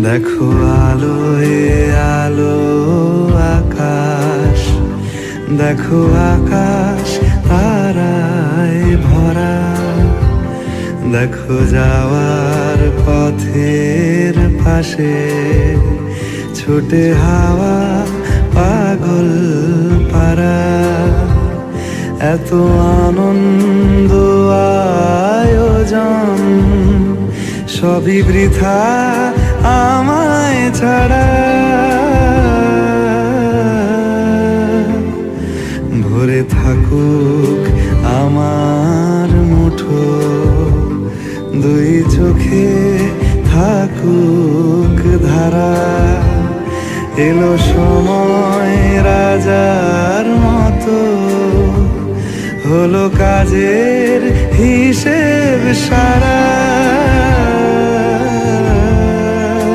দেখো আলোয় আলো আকাশ, দেখো আকাশ তারায় ভরা। দেখো যাওয়ার পথের পাশে ছুটে হাওয়া পাগল পারা। এত আনন্দ আয়োজন সবই বৃথা আমায় ছাড়া। ভরে থাকুক আমার মুঠো, দুই চোখে থাকুক ধারা। এলো সময় রাজার মতো, হলো কাজের হিসেব সারা।